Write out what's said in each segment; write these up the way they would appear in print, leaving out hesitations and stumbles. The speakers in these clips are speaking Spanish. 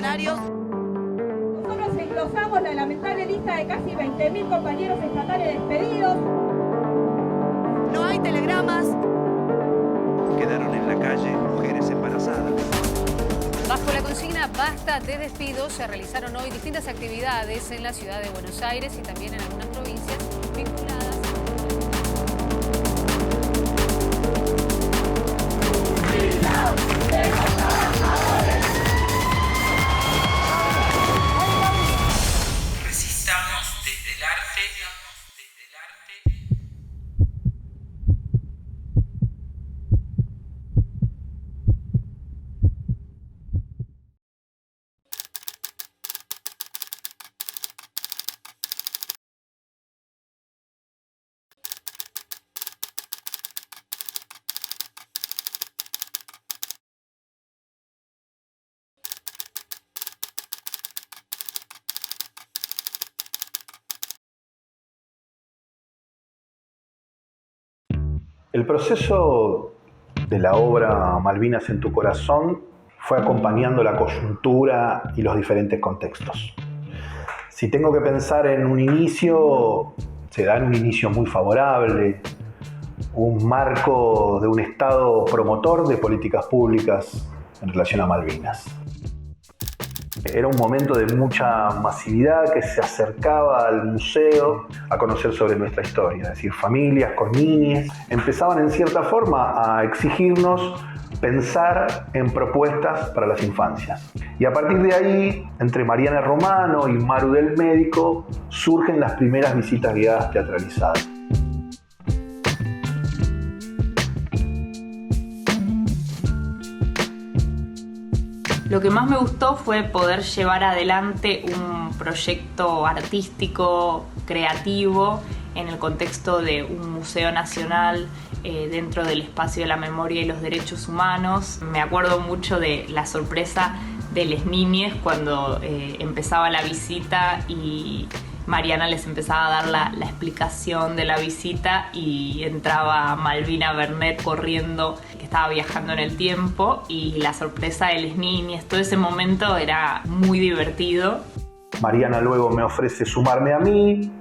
escenarios. Nosotros englosamos la lamentable lista de casi 20.000 compañeros estatales despedidos. No hay telegramas. Quedaron en la calle mujeres embarazadas. Bajo la consigna Basta de despidos, se realizaron hoy distintas actividades en la ciudad de Buenos Aires y también en algunas provincias vinculadas. Resistamos desde el arte. El proceso de la obra Malvinas en tu corazón fue acompañando la coyuntura y los diferentes contextos. Si tengo que pensar en un inicio, se da en un inicio muy favorable, un marco de un Estado promotor de políticas públicas en relación a Malvinas. Era un momento de mucha masividad que se acercaba al museo a conocer sobre nuestra historia, es decir, familias con niñes empezaban en cierta forma a exigirnos pensar en propuestas para las infancias. Y a partir de ahí, entre Mariana Romano y Maru del Médico, surgen las primeras visitas guiadas teatralizadas. Lo que más me gustó fue poder llevar adelante un proyecto artístico, creativo, en el contexto de un museo nacional dentro del espacio de la memoria y los derechos humanos. Me acuerdo mucho de la sorpresa de las niñas cuando empezaba la visita y Mariana les empezaba a dar la explicación de la visita y entraba Malvina Bernet corriendo, que estaba viajando en el tiempo, y la sorpresa de las niñas, todo ese momento era muy divertido. Mariana luego me ofrece sumarme a mí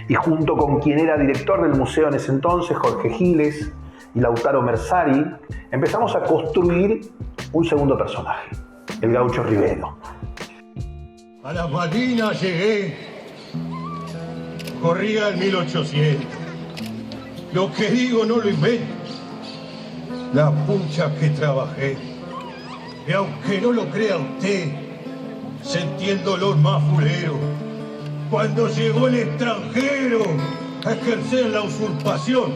y junto con quien era director del museo en ese entonces, Jorge Giles, y Lautaro Mersari, empezamos a construir un segundo personaje, el Gaucho Rivero. A las Malvinas llegué. Corría el 1800. Lo que digo no lo invento. La pucha que trabajé. Y aunque no lo crea usted, sentí el dolor más fulero. Cuando llegó el extranjero a ejercer la usurpación,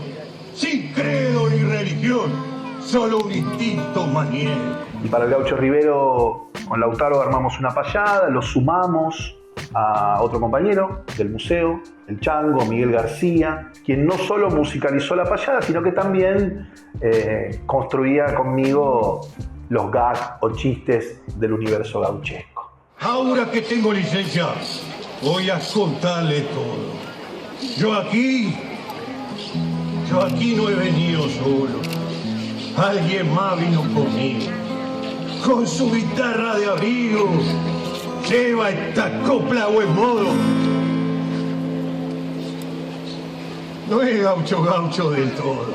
sin credo ni religión, solo un instinto maniero. Y para el Gaucho Rivero, con Lautaro armamos una payada, lo sumamos a otro compañero del museo, el Chango, Miguel García, quien no solo musicalizó la payada, sino que también construía conmigo los gags o chistes del universo gauchesco. Ahora que tengo licencia, voy a contarle todo. Yo aquí no he venido solo. Alguien más vino conmigo, con su guitarra de abrigo. Lleva esta copla a buen modo. No es gaucho del todo.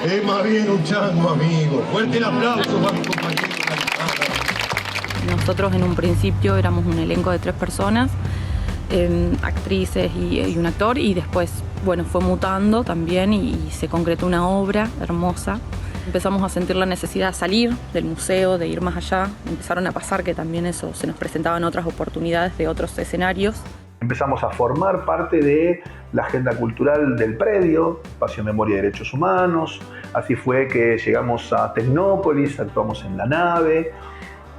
Es más bien un chango amigo. Fuerte el aplauso para mi compañero de la guitarra. Nosotros en un principio éramos un elenco de 3 personas, actrices y un actor, y después, bueno, fue mutando también y se concretó una obra hermosa. Empezamos a sentir la necesidad de salir del museo, de ir más allá. Empezaron a pasar que también eso se nos presentaban otras oportunidades de otros escenarios. Empezamos a formar parte de la agenda cultural del predio, Espacio Memoria y Derechos Humanos. Así fue que llegamos a Tecnópolis, actuamos en la nave.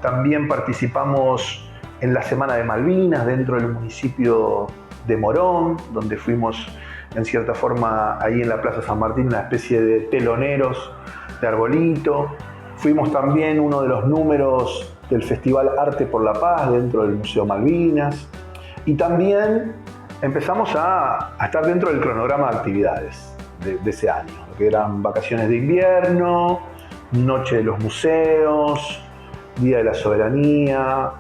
También participamos en la Semana de Malvinas dentro del municipio de Morón, donde fuimos en cierta forma ahí en la Plaza San Martín una especie de teloneros de arbolito. Fuimos también uno de los números del Festival Arte por la Paz dentro del Museo Malvinas. Y también empezamos a estar dentro del cronograma de actividades de ese año, que eran vacaciones de invierno, Noche de los Museos, Día de la Soberanía,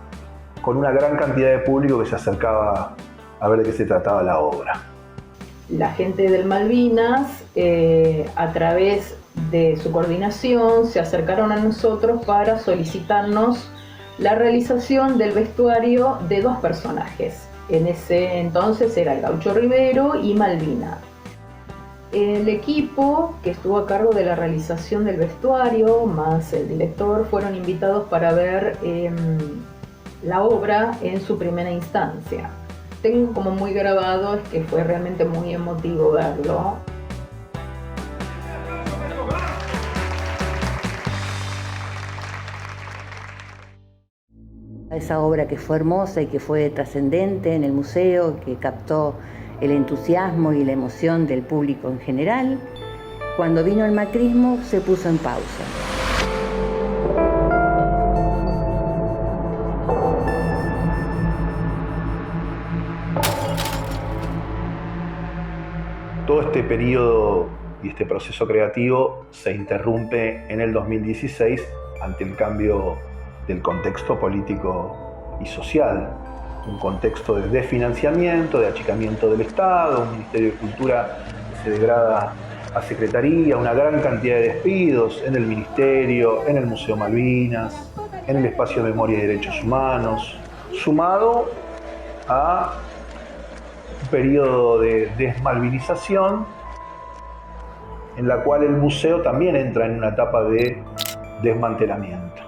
con una gran cantidad de público que se acercaba a ver de qué se trataba la obra. La gente del Malvinas, a través de su coordinación, se acercaron a nosotros para solicitarnos la realización del vestuario de 2 personajes. En ese entonces era el Gaucho Rivero y Malvina. El equipo que estuvo a cargo de la realización del vestuario, más el director, fueron invitados para ver la obra en su primera instancia. Tengo como muy grabado, es que fue realmente muy emotivo verlo. Esa obra que fue hermosa y que fue trascendente en el museo, que captó el entusiasmo y la emoción del público en general, cuando vino el macrismo se puso en pausa. Todo este periodo y este proceso creativo se interrumpe en el 2016 ante el cambio del contexto político y social, un contexto de desfinanciamiento, de achicamiento del Estado, un Ministerio de Cultura que se degrada a Secretaría, una gran cantidad de despidos en el Ministerio, en el Museo Malvinas, en el Espacio de Memoria y Derechos Humanos, sumado a un periodo de desmalvinización en la cual el museo también entra en una etapa de desmantelamiento.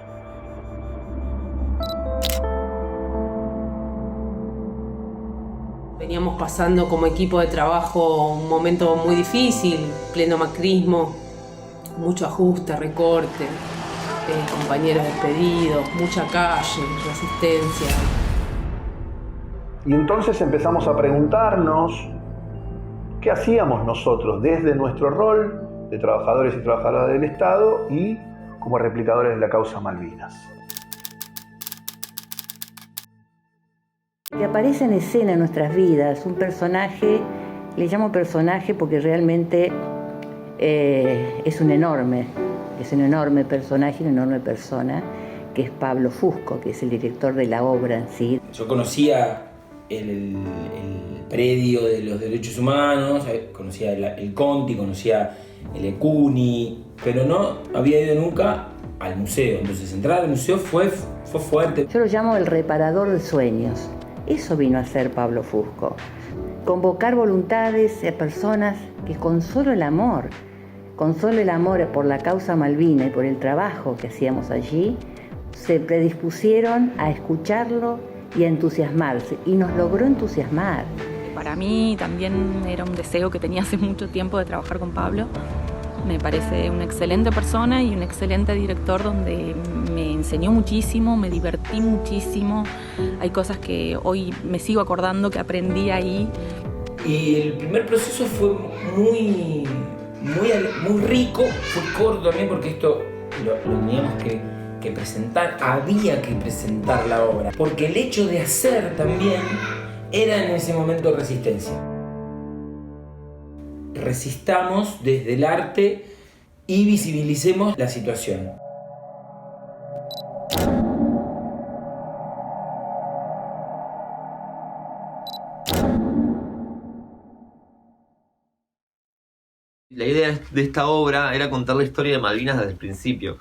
Veníamos pasando como equipo de trabajo un momento muy difícil, pleno macrismo, mucho ajuste, recorte, compañeros despedidos, mucha calle, resistencia. Y entonces empezamos a preguntarnos qué hacíamos nosotros desde nuestro rol de trabajadores y trabajadoras del Estado y como replicadores de la causa Malvinas. Que aparece en escena en nuestras vidas un personaje, le llamo personaje porque realmente es un enorme personaje, una enorme persona, que es Pablo Fusco, que es el director de la obra en sí. Yo conocía el predio de los derechos humanos, conocía el Conti, conocía el Ecuni, pero no había ido nunca al museo. Entonces entrar al museo fue fuerte. Yo lo llamo el reparador de sueños. Eso vino a ser Pablo Fusco. Convocar voluntades a personas que con solo el amor por la causa Malvina y por el trabajo que hacíamos allí, se predispusieron a escucharlo y a entusiasmarse. Y nos logró entusiasmar. Para mí también era un deseo que tenía hace mucho tiempo de trabajar con Pablo. Me parece una excelente persona y un excelente director donde me enseñó muchísimo, me divertí muchísimo. Hay cosas que hoy me sigo acordando que aprendí ahí. Y el primer proceso fue muy rico, fue corto también porque esto lo teníamos que presentar, había que presentar la obra. Porque el hecho de hacer también era en ese momento resistencia. Resistamos desde el arte y visibilicemos la situación. La idea de esta obra era contar la historia de Malvinas desde el principio.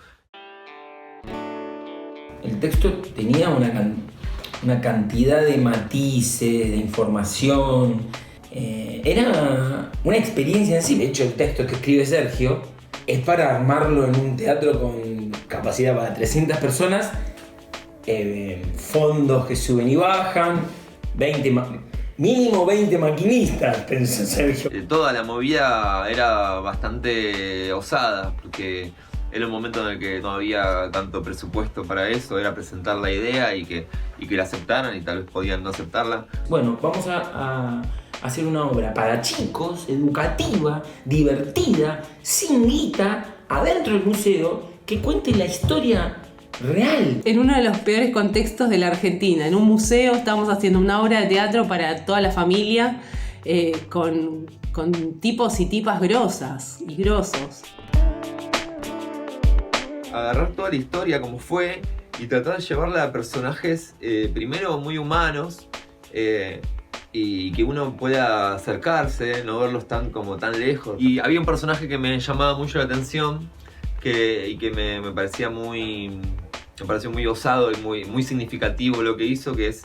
El texto tenía una cantidad de matices, de información. Era una experiencia en sí. De hecho, el texto que escribe Sergio es para armarlo en un teatro con capacidad para 300 personas, fondos que suben y bajan, mínimo 20 maquinistas, pensó Sergio. Toda la movida era bastante osada, porque era un momento en el que no había tanto presupuesto para eso, era presentar la idea y que la aceptaran, y tal vez podían no aceptarla. Bueno, vamos a hacer una obra para chicos, educativa, divertida, sin guita, adentro del museo, que cuente la historia real. En uno de los peores contextos de la Argentina, en un museo, estábamos haciendo una obra de teatro para toda la familia, con tipos y tipas grosas y grosos. Agarrar toda la historia como fue y tratar de llevarla a personajes primero muy humanos y que uno pueda acercarse, no verlos tan lejos. Y había un personaje que me llamaba mucho la atención y que me parecía muy osado y muy significativo lo que hizo, que es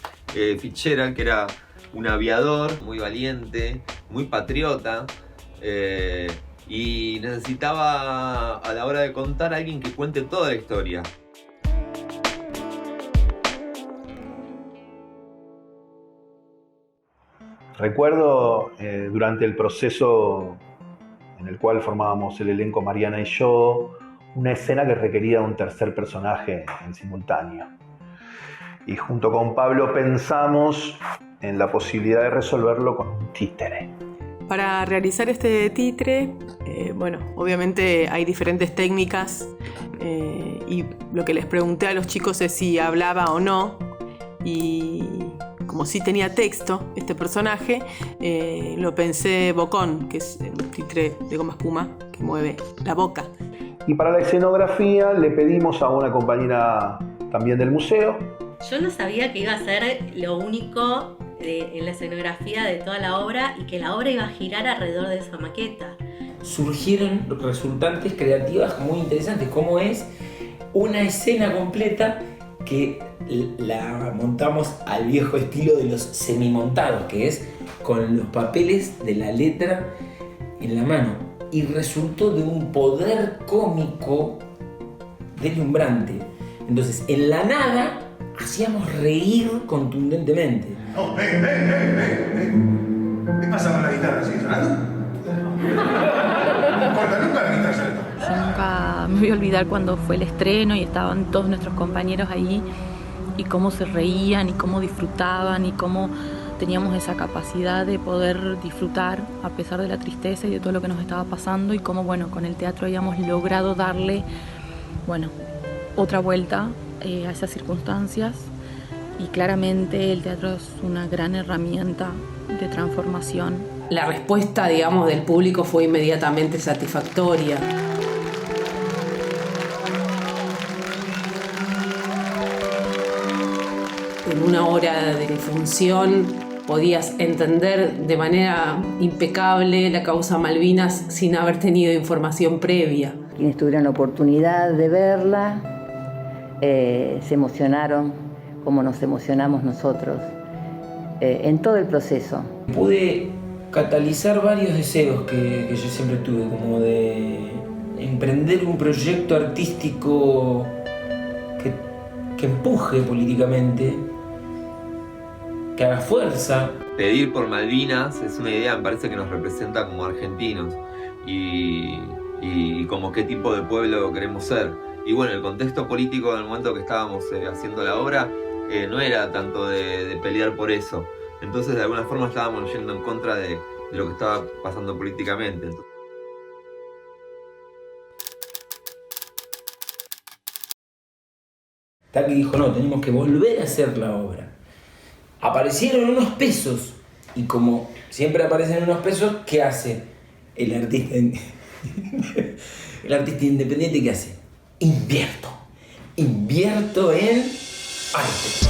Fitzgerald, que era un aviador muy valiente, muy patriota, y necesitaba a la hora de contar a alguien que cuente toda la historia. Recuerdo durante el proceso en el cual formábamos el elenco Mariana y yo, una escena que requería un tercer personaje en simultáneo. Y junto con Pablo pensamos en la posibilidad de resolverlo con un títere. Para realizar este títere, obviamente hay diferentes técnicas y lo que les pregunté a los chicos es si hablaba o no, y como sí tenía texto este personaje, lo pensé bocón, que es un títere de goma espuma que mueve la boca. Y para la escenografía le pedimos a una compañera también del museo. Yo no sabía que iba a ser lo único en la escenografía de toda la obra y que la obra iba a girar alrededor de esa maqueta. Surgieron resultantes creativas muy interesantes, como es una escena completa que la montamos al viejo estilo de los semimontados, que es con los papeles de la letra en la mano, y resultó de un poder cómico deslumbrante. Entonces, en la nada hacíamos reír contundentemente. No, ven. ¿Qué pasa con la guitarra? ¿Sigue sonando? Nunca la guitarra sale. Yo nunca me voy a olvidar cuando fue el estreno y estaban todos nuestros compañeros ahí y cómo se reían y cómo disfrutaban y cómo teníamos esa capacidad de poder disfrutar a pesar de la tristeza y de todo lo que nos estaba pasando, y cómo, con el teatro habíamos logrado darle, otra vuelta a esas circunstancias. Y claramente el teatro es una gran herramienta de transformación. La respuesta, del público fue inmediatamente satisfactoria. En una hora de función podías entender de manera impecable la causa Malvinas sin haber tenido información previa. Quienes tuvieron la oportunidad de verla se emocionaron como nos emocionamos nosotros en todo el proceso. Pude catalizar varios deseos que yo siempre tuve, como de emprender un proyecto artístico que empuje políticamente, que haga fuerza. Pedir por Malvinas es una idea, me parece, que nos representa como argentinos y como qué tipo de pueblo queremos ser. Y el contexto político del momento que estábamos haciendo la obra no era tanto de pelear por eso. Entonces, de alguna forma estábamos yendo en contra de lo que estaba pasando políticamente. Taki dijo, no, tenemos que volver a hacer la obra. Aparecieron unos pesos, y como siempre aparecen unos pesos, ¿qué hace el artista? El artista independiente, ¿qué hace? Invierto en arte.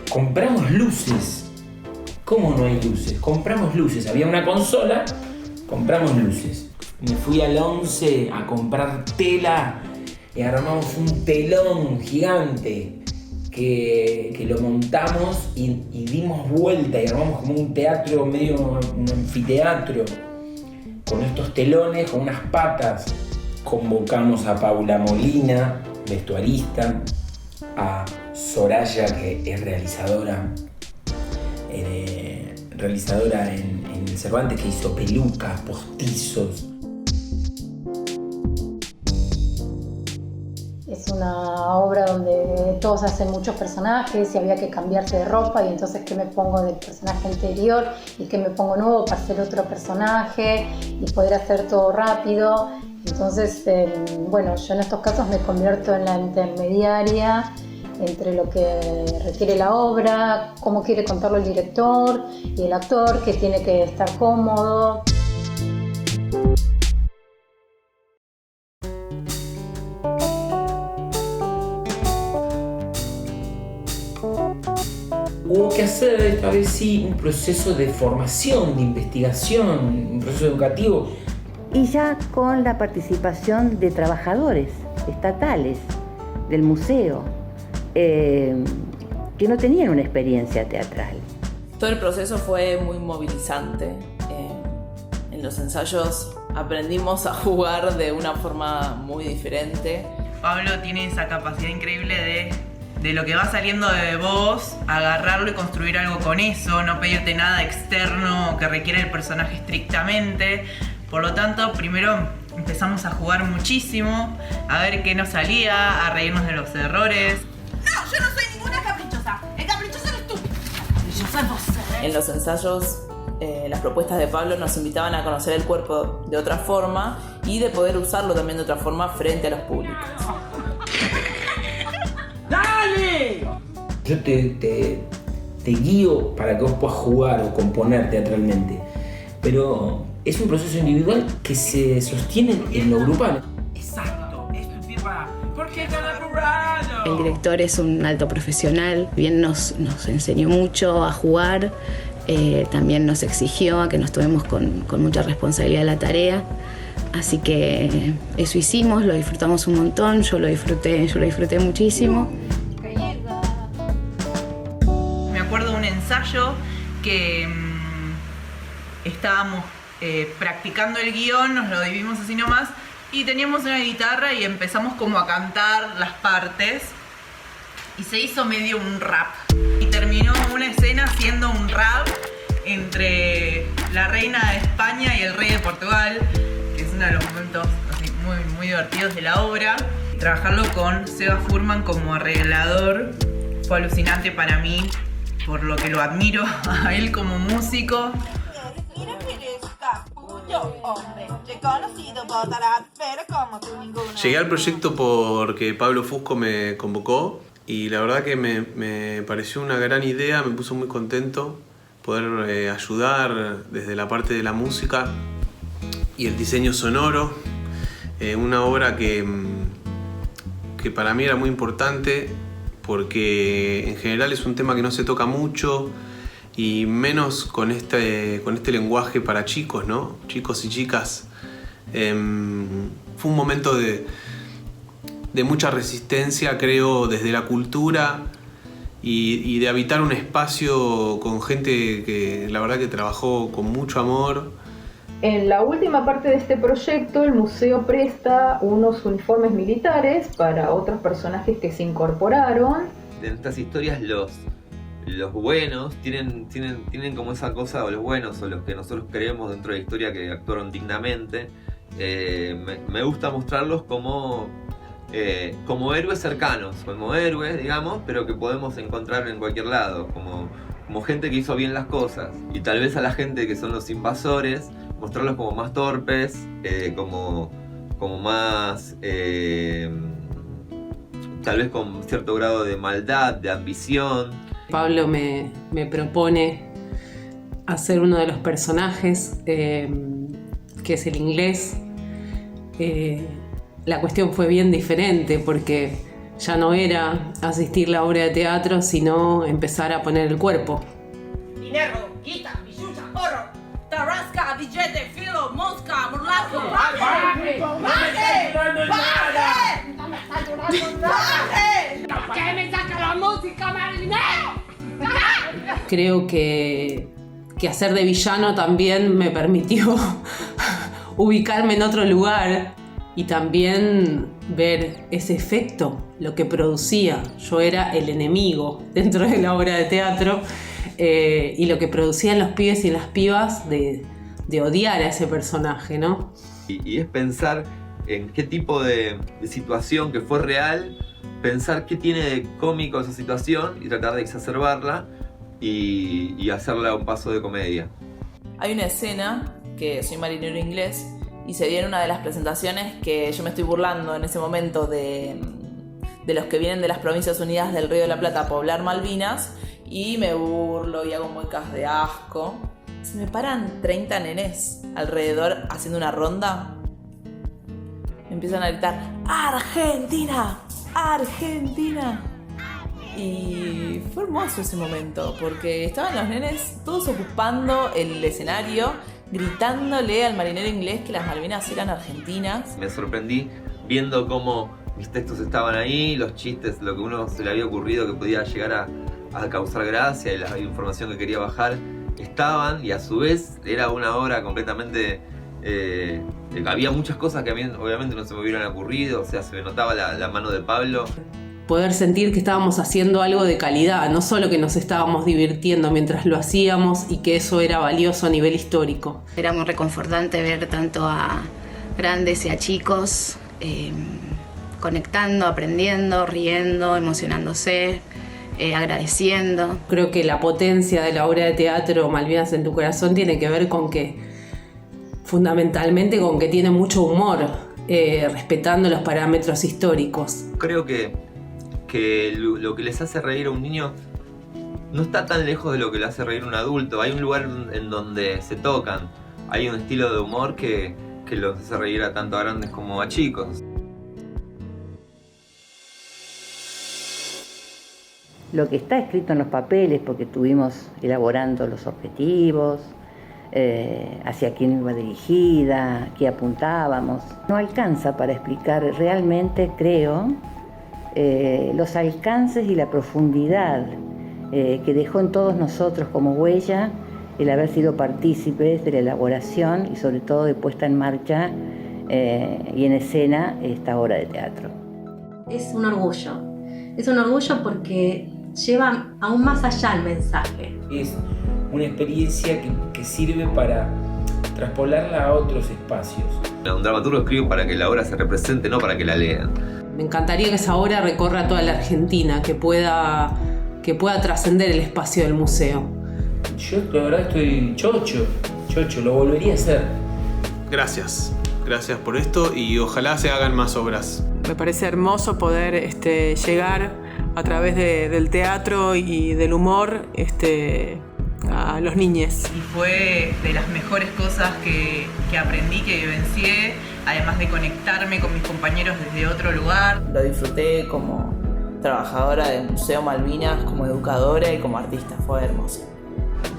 Compramos luces. ¿Cómo no hay luces? Compramos luces. Había una consola, compramos luces. Me fui al 11 a comprar tela y armamos un telón gigante que lo montamos y dimos vuelta y armamos como un teatro, medio un anfiteatro, con estos telones, con unas patas. Convocamos a Paula Molina, vestuarista, a Soraya, que es realizadora en el Cervantes, que hizo pelucas, postizos. Es una obra donde todos hacen muchos personajes y había que cambiarse de ropa, y entonces qué me pongo del personaje anterior y qué me pongo nuevo para hacer otro personaje y poder hacer todo rápido. Entonces, yo en estos casos me convierto en la intermediaria entre lo que requiere la obra, cómo quiere contarlo el director y el actor, que tiene que estar cómodo. hubo que hacer esta vez sí un proceso de formación, de investigación, un proceso educativo. Y ya con la participación de trabajadores estatales del museo, que no tenían una experiencia teatral. Todo el proceso fue muy movilizante. En los ensayos aprendimos a jugar de una forma muy diferente. Pablo tiene esa capacidad increíble de lo que va saliendo de vos, agarrarlo y construir algo con eso, no pedirte nada externo que requiere el personaje estrictamente. Por lo tanto, primero empezamos a jugar muchísimo, a ver qué nos salía, a reírnos de los errores. No, yo no soy ninguna caprichosa. El caprichoso eres tú. Caprichosa es vos. En los ensayos, las propuestas de Pablo nos invitaban a conocer el cuerpo de otra forma y de poder usarlo también de otra forma frente a los públicos. ¡Dale! Yo te guío para que vos puedas jugar o componer teatralmente, pero es un proceso individual que se sostiene en lo grupal. Exacto, esto sirva porque colaborado. El director es un alto profesional, bien nos enseñó mucho a jugar, también nos exigió a que nos tomemos con mucha responsabilidad la tarea. Así que eso hicimos, lo disfrutamos un montón, yo lo disfruté muchísimo. Me acuerdo de un ensayo que estábamos practicando el guión, nos lo dividimos así nomás, y teníamos una guitarra y empezamos como a cantar las partes y se hizo medio un rap. Y terminó una escena siendo un rap entre la reina de España y el rey de Portugal, que es uno de los momentos así muy divertidos de la obra. Trabajarlo con Seba Furman como arreglador fue alucinante para mí, por lo que lo admiro a él como músico. Llegué al proyecto porque Pablo Fusco me convocó y la verdad que me pareció una gran idea, me puso muy contento poder ayudar desde la parte de la música y el diseño sonoro, una obra que para mí era muy importante porque en general es un tema que no se toca mucho y menos con este lenguaje para chicos, ¿no? Chicos y chicas. Fue un momento de mucha resistencia, creo, desde la cultura y de habitar un espacio con gente que la verdad que trabajó con mucho amor. En la última parte de este proyecto, el museo presta unos uniformes militares para otros personajes que se incorporaron. En estas historias los buenos tienen como esa cosa, o los buenos, o los que nosotros creemos dentro de la historia que actuaron dignamente. Me gusta mostrarlos como héroes cercanos, como héroes, digamos, pero que podemos encontrar en cualquier lado, como gente que hizo bien las cosas. Y tal vez a la gente que son los invasores, mostrarlos como más torpes, como más, tal vez con cierto grado de maldad, de ambición. Pablo me propone hacer uno de los personajes, que es el inglés. La cuestión fue bien diferente porque ya no era asistir a la obra de teatro, sino empezar a poner el cuerpo. Dinero, guita, bichucha, oro, tarasca, billete, filo, mosca, morlaco. ¡Baje! ¡Baje! ¡Baje! ¡No me está llorando nada! ¿Por qué me saca la música, marinero? Creo que hacer de villano también me permitió ubicarme en otro lugar y también ver ese efecto, lo que producía. Yo era el enemigo dentro de la obra de teatro, y lo que producían los pibes y las pibas de odiar a ese personaje, ¿no? Y es pensar en qué tipo de situación que fue real, pensar qué tiene de cómico esa situación y tratar de exacerbarla y hacerla un paso de comedia. Hay una escena que soy marinero inglés y se dio en una de las presentaciones que yo me estoy burlando en ese momento de los que vienen de las Provincias Unidas del Río de la Plata a poblar Malvinas, y me burlo y hago muecas de asco. Se me paran 30 nenés alrededor haciendo una ronda. Me empiezan a gritar: ¡Argentina! ¡Argentina! Y fue hermoso ese momento, porque estaban los nenes todos ocupando el escenario, gritándole al marinero inglés que las Malvinas eran argentinas. Me sorprendí viendo cómo mis textos estaban ahí, los chistes, lo que uno se le había ocurrido que podía llegar a causar gracia y la información que quería bajar estaban, y a su vez era una obra completamente... había muchas cosas que a mí obviamente no se me hubieran ocurrido, o sea, se me notaba la mano de Pablo. Poder sentir que estábamos haciendo algo de calidad, no solo que nos estábamos divirtiendo mientras lo hacíamos y que eso era valioso a nivel histórico. Era muy reconfortante ver tanto a grandes y a chicos conectando, aprendiendo, riendo, emocionándose, agradeciendo. Creo que la potencia de la obra de teatro Malvinas en tu corazón tiene que ver con que, fundamentalmente, con que tiene mucho humor, respetando los parámetros históricos. Creo que lo que les hace reír a un niño no está tan lejos de lo que le hace reír a un adulto. Hay un lugar en donde se tocan. Hay un estilo de humor que los hace reír a tanto a grandes como a chicos. Lo que está escrito en los papeles, porque estuvimos elaborando los objetivos, hacia quién iba dirigida, qué apuntábamos, no alcanza para explicar realmente, creo, los alcances y la profundidad que dejó en todos nosotros como huella el haber sido partícipes de la elaboración y sobre todo de puesta en marcha y en escena esta obra de teatro. Es un orgullo porque lleva aún más allá el mensaje. Es una experiencia que sirve para traspolarla a otros espacios. Un dramaturgo escribe para que la obra se represente, no para que la lean. Me encantaría que esa obra recorra toda la Argentina, que pueda trascender el espacio del museo. Yo la verdad estoy chocho, lo volvería a hacer. Gracias por esto y ojalá se hagan más obras. Me parece hermoso poder llegar a través del teatro y del humor a los niños. Y fue de las mejores cosas que aprendí, que vivencié, además de conectarme con mis compañeros desde otro lugar. Lo disfruté como trabajadora del Museo Malvinas, como educadora y como artista. Fue hermoso.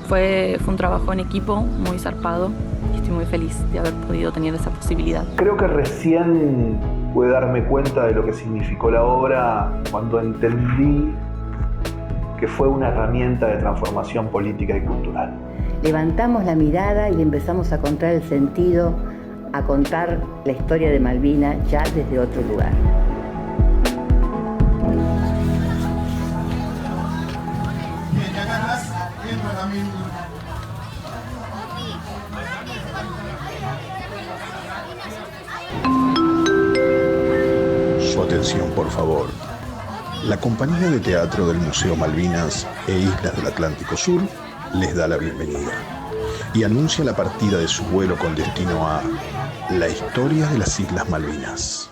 Fue un trabajo en equipo muy zarpado y estoy muy feliz de haber podido tener esa posibilidad. Creo que recién pude darme cuenta de lo que significó la obra cuando entendí que fue una herramienta de transformación política y cultural. Levantamos la mirada y empezamos a encontrar el sentido, a contar la historia de Malvinas ya desde otro lugar. Su atención, por favor. La compañía de teatro del Museo Malvinas e Islas del Atlántico Sur les da la bienvenida y anuncia la partida de su vuelo con destino a la historia de las Islas Malvinas.